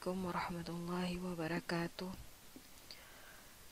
Assalamualaikum warahmatullahi wabarakatuh.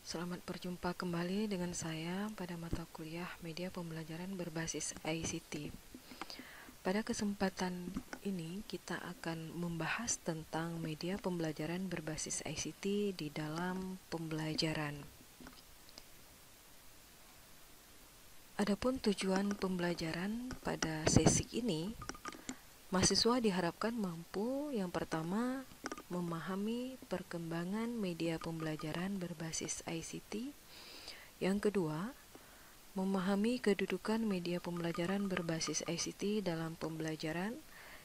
Selamat berjumpa kembali dengan saya pada mata kuliah Media Pembelajaran Berbasis ICT. Pada kesempatan ini kita akan membahas tentang media pembelajaran berbasis ICT di dalam pembelajaran. Adapun tujuan pembelajaran pada sesi ini, mahasiswa diharapkan mampu yang pertama memahami perkembangan media pembelajaran berbasis ICT. Yang kedua, memahami kedudukan media pembelajaran berbasis ICT dalam pembelajaran.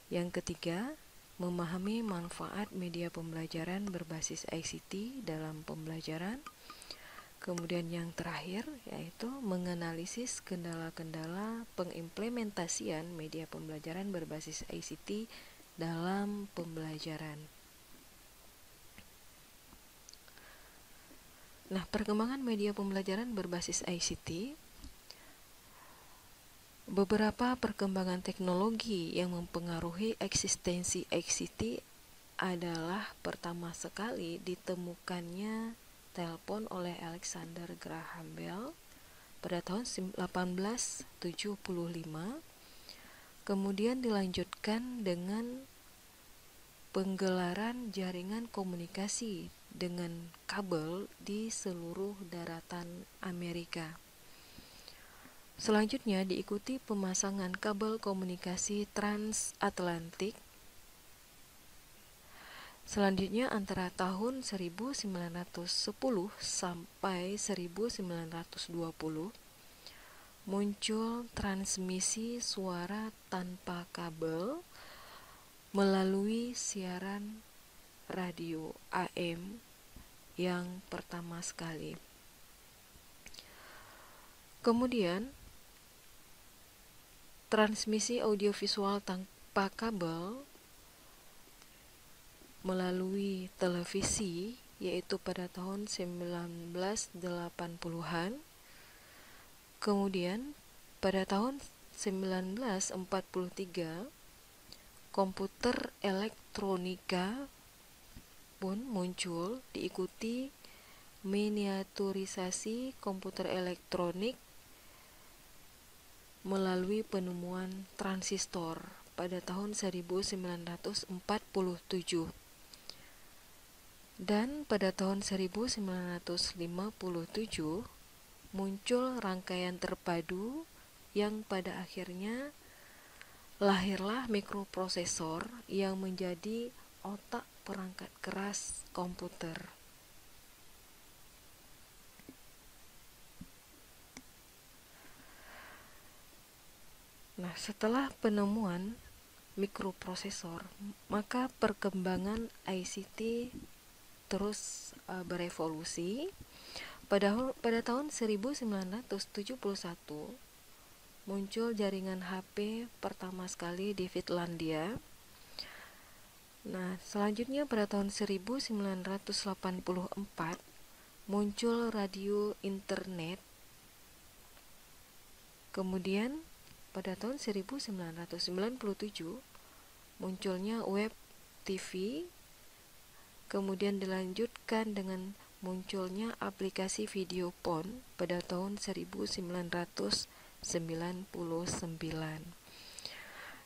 Yang ketiga, memahami manfaat media pembelajaran berbasis ICT dalam pembelajaran. Kemudian yang terakhir yaitu menganalisis kendala-kendala pengimplementasian media pembelajaran berbasis ICT dalam pembelajaran. Nah, perkembangan media pembelajaran berbasis ICT, beberapa perkembangan teknologi yang mempengaruhi eksistensi ICT adalah pertama sekali ditemukannya telepon oleh Alexander Graham Bell pada tahun 1875. Kemudian dilanjutkan dengan penggelaran jaringan komunikasi dengan kabel di seluruh daratan Amerika. Selanjutnya diikuti pemasangan kabel komunikasi transatlantik. Selanjutnya antara tahun 1910 sampai 1920 muncul transmisi suara tanpa kabel melalui siaran radio AM yang pertama sekali. Kemudian transmisi audiovisual tanpa kabel melalui televisi yaitu pada tahun 1980-an. Kemudian pada tahun 1943 komputer elektronika pun muncul, diikuti miniaturisasi komputer elektronik melalui penemuan transistor pada tahun 1947. Dan pada tahun 1957 muncul rangkaian terpadu yang pada akhirnya lahirlah mikroprosesor yang menjadi otak perangkat keras komputer. Nah, setelah penemuan mikroprosesor, maka perkembangan ICT terus berevolusi. Pada tahun 1971 muncul jaringan HP pertama sekali di Finlandia. Nah, selanjutnya pada tahun 1984 muncul radio internet. Kemudian pada tahun 1997 munculnya web TV. Kemudian dilanjutkan dengan munculnya aplikasi video phone pada tahun 1999.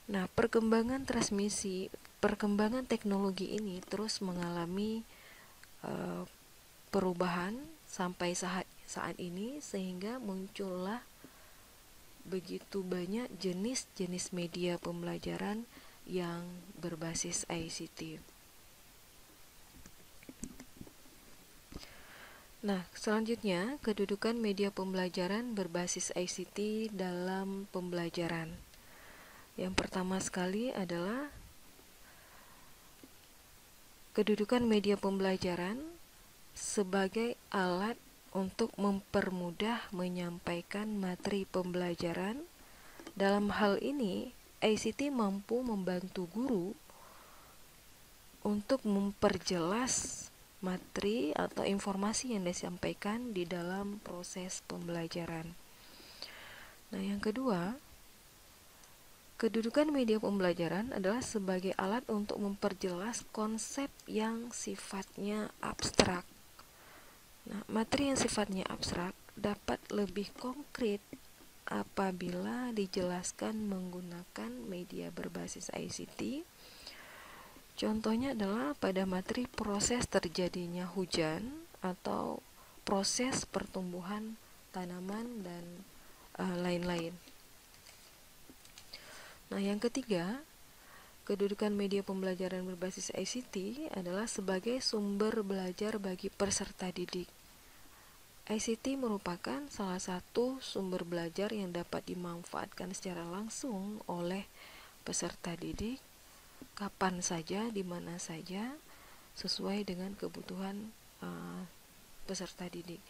Nah, perkembangan teknologi ini terus mengalami perubahan sampai saat ini, sehingga muncullah begitu banyak jenis-jenis media pembelajaran yang berbasis ICT. Nah, selanjutnya kedudukan media pembelajaran berbasis ICT dalam pembelajaran. Yang pertama sekali adalah kedudukan media pembelajaran sebagai alat untuk mempermudah menyampaikan materi pembelajaran. Dalam hal ini, ICT mampu membantu guru untuk memperjelas materi atau informasi yang disampaikan di dalam proses pembelajaran. Nah, yang kedua, Kedudukan media pembelajaran adalah sebagai alat untuk memperjelas konsep yang sifatnya abstrak. Nah, materi yang sifatnya abstrak dapat lebih konkret apabila dijelaskan menggunakan media berbasis ICT. Contohnya adalah pada materi proses terjadinya hujan atau proses pertumbuhan tanaman dan lain-lain. Nah, yang ketiga, kedudukan media pembelajaran berbasis ICT adalah sebagai sumber belajar bagi peserta didik. ICT merupakan salah satu sumber belajar yang dapat dimanfaatkan secara langsung oleh peserta didik kapan saja, di mana saja, sesuai dengan kebutuhan peserta didik.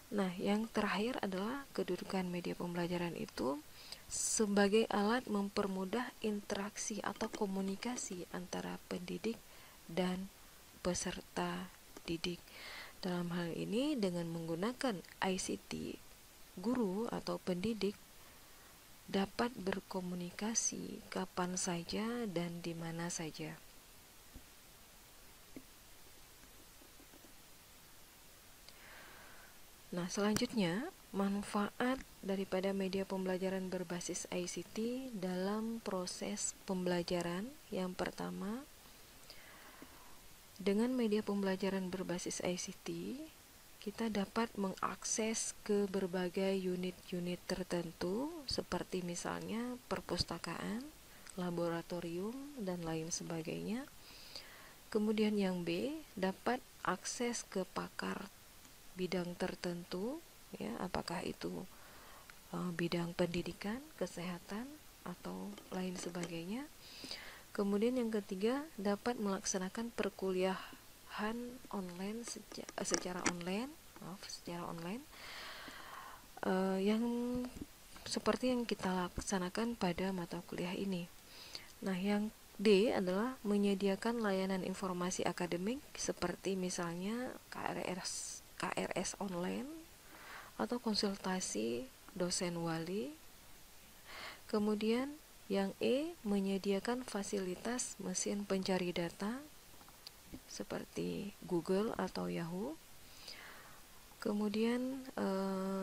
Nah, yang terakhir adalah kedudukan media pembelajaran itu sebagai alat mempermudah interaksi atau komunikasi antara pendidik dan peserta didik. Dalam hal ini dengan menggunakan ICT, guru atau pendidik dapat berkomunikasi kapan saja dan di mana saja. Nah, selanjutnya, manfaat daripada media pembelajaran berbasis ICT dalam proses pembelajaran. Yang pertama, dengan media pembelajaran berbasis ICT, kita dapat mengakses ke berbagai unit-unit tertentu seperti misalnya perpustakaan, laboratorium, dan lain sebagainya. Kemudian yang B, dapat akses ke pakar bidang tertentu, ya, apakah itu bidang pendidikan, kesehatan, atau lain sebagainya. Kemudian yang ketiga, dapat melaksanakan perkuliahan online secara online, yang seperti yang kita laksanakan pada mata kuliah ini. Nah, yang D adalah menyediakan layanan informasi akademik seperti misalnya KRS online atau konsultasi dosen wali. Kemudian yang E, menyediakan fasilitas mesin pencari data seperti Google atau Yahoo. Kemudian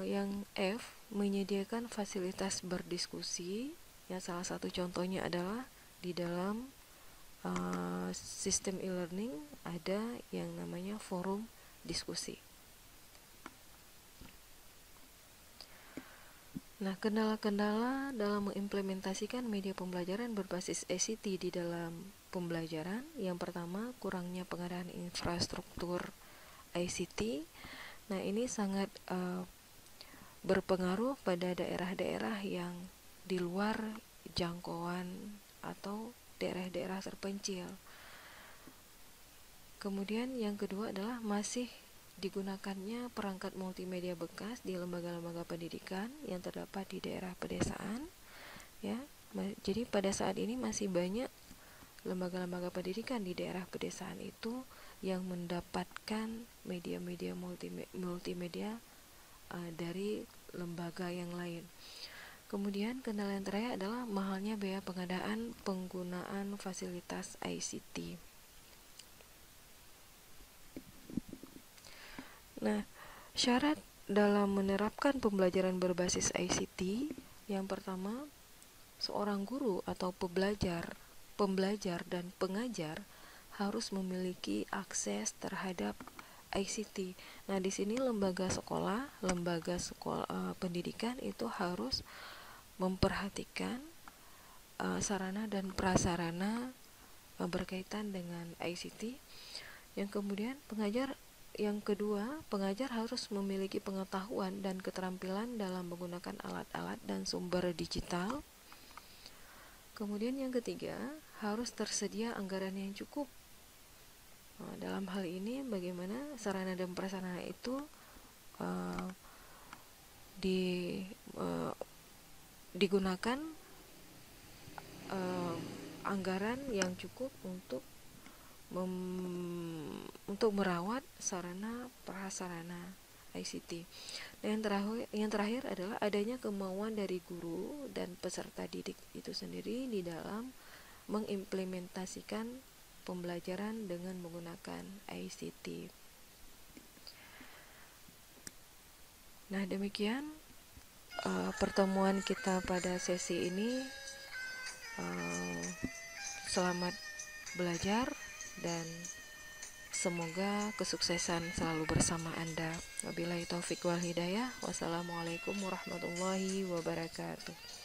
yang F, menyediakan fasilitas berdiskusi. Yang salah satu contohnya adalah di dalam sistem e-learning ada yang namanya forum diskusi. Nah, kendala-kendala dalam mengimplementasikan media pembelajaran berbasis ICT di dalam pembelajaran. Yang pertama, kurangnya pengadaan infrastruktur ICT. Nah, ini sangat berpengaruh pada daerah-daerah yang di luar jangkauan atau daerah-daerah terpencil. Kemudian yang kedua adalah masih digunakannya perangkat multimedia bekas di lembaga-lembaga pendidikan yang terdapat di daerah pedesaan, ya. Jadi pada saat ini masih banyak lembaga-lembaga pendidikan di daerah pedesaan itu yang mendapatkan media-media multimedia dari lembaga yang lain. Kemudian kendala yang terakhir adalah mahalnya biaya pengadaan penggunaan fasilitas ICT. Nah, syarat dalam menerapkan pembelajaran berbasis ICT, yang pertama, seorang guru atau pembelajar dan pengajar harus memiliki akses terhadap ICT. Nah, di sini lembaga sekolah pendidikan itu harus memperhatikan sarana dan prasarana berkaitan dengan ICT. Yang kedua, pengajar harus memiliki pengetahuan dan keterampilan dalam menggunakan alat-alat dan sumber digital. Kemudian yang ketiga, harus tersedia anggaran yang cukup. Nah, dalam hal ini bagaimana sarana dan prasarana itu digunakan anggaran yang cukup untuk merawat sarana prasarana ICT. Dan yang terakhir adalah adanya kemauan dari guru dan peserta didik itu sendiri di dalam mengimplementasikan pembelajaran dengan menggunakan ICT. Nah, demikian pertemuan kita pada sesi ini. Selamat belajar dan semoga kesuksesan selalu bersama Anda. Wabillahi taufik wal hidayah. Wassalamualaikum warahmatullahi wabarakatuh.